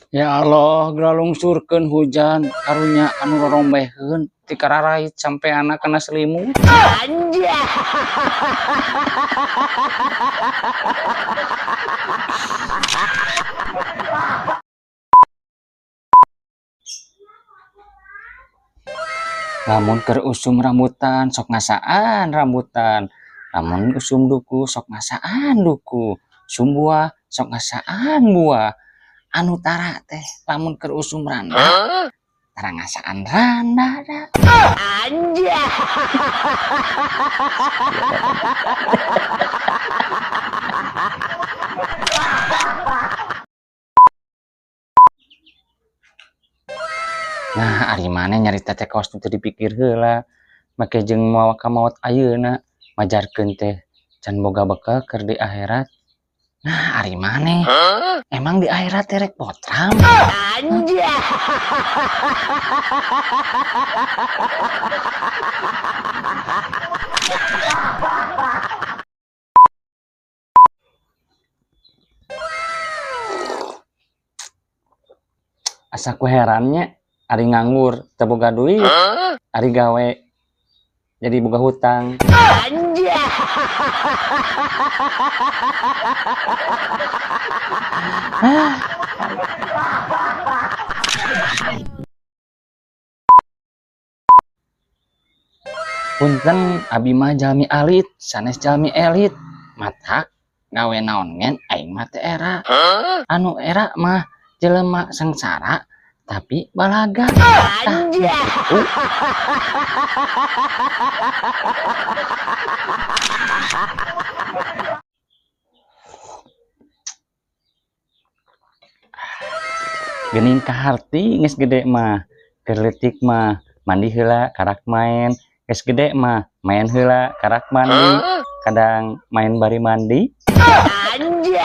Ya Allah, geura lungsurkeun hujan karunya anu rorombeheun ti kararait sampai anak kena selimut. Anjay. Lamun keur usum rambutan sok ngasaan rambutan. Lamun usum duku sok ngasaan duku. Usum buah sok ngasaan buah. Anu tara teh lamun keur usum randa. Tara ngasaan randa da. Anjay. Nah, ari maneh nyarita teh kaos teu dipikir heula. Make jeung moal ka maot ayeuna majarkeun teh can boga bekal keur di akhirat. Nah, ari maneh emang di akhirat teh rek potram. Anjay. Asa ku herannya ari nganggur teu boga duit, ari gawe jadi boga hutang. Anjay. Punten abi mah jalmi alit, sanes jalmi elit. Matak gawe naon ngen aing mah teu era. Anu era mah jelema sengsara tapi balaga. Anjay. Geuning ka harti geus gede mah. Keur leutik mah mandi heula karak main. Geus gede mah main heula karak mandi. Kadang main bari mandi. Anjay.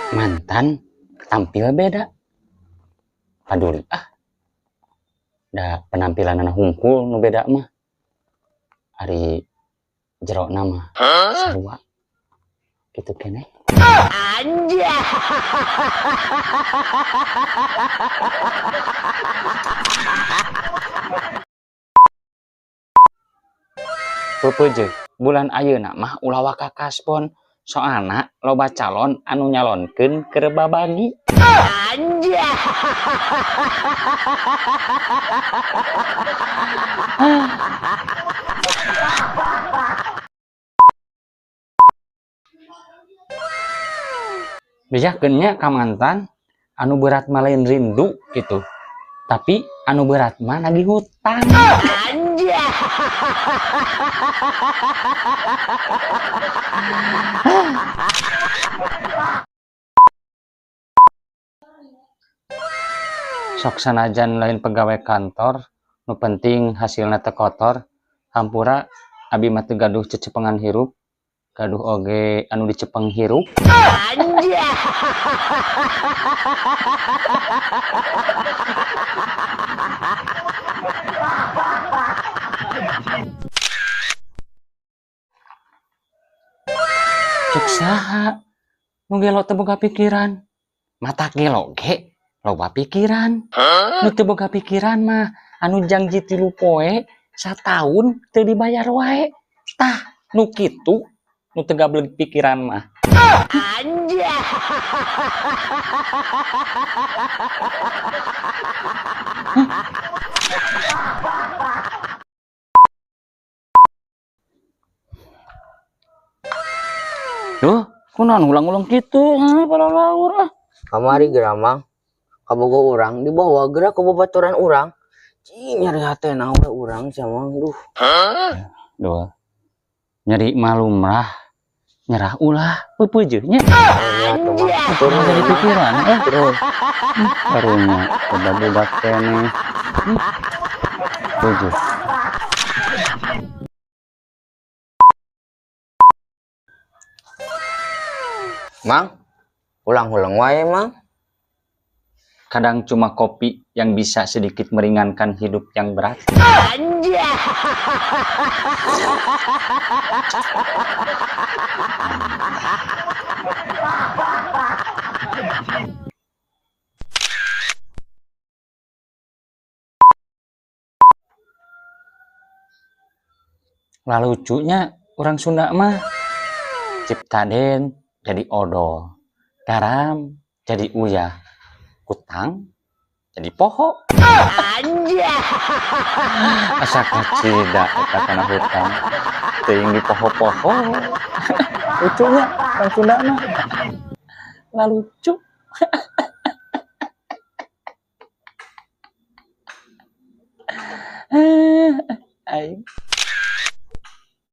Mantan tampil beda. Paduli da penampilan anak hungkul nu beda mah. Ari jero nama sarua gitu keneh. Anjay. Peupeujeuh bulan ayeuna mah ulah waka kaspon soalna loba calon anu nyalonkeun keur babagi. Anjay. Bejakeunnya ka mantan anu berat mah lain rindu gitu. Tapi anu berat mah nagih hutang. Anjay. Sok sanajan lain pegawai kantor, nu penting hasilna teu kotor. Hampura abi mah teu gaduh cecepengan hirup, gaduh oge anu dicepeng hirup. Anjay. Cek saha nu gelo teu boga pikiran. Mata gelo ge loba pikiran. Nu teu boga pikiran mah anu janji 3 poe sataun teu dibayar wae. Tah nu kitu nu teu gableg pikiran mah. Anjay. Duh, kunaon ulang-ulang kitu? Para laur ah. Kamari geramang kabogo urang dibawa gerak ke babaturan urang cing nyari hati nawe urang sama duh Duh. Nyeri malumrah nyerah ulah peupeujeuhnya. turun Jadi pikiran turun karunya coba budak keneh. Tujuh. mang ulang-ulang wae mang Kadang cuma kopi yang bisa sedikit meringankan hidup yang berat. Anjay. Lalu lucunya orang Sunda mah ciptaden jadi odol, garam jadi uyah, kutang jadi poho. Anjay. Asa kacida eta kana hutang teuing di poho-poho. Lucunya orang Sunda mah. Lalu lucu.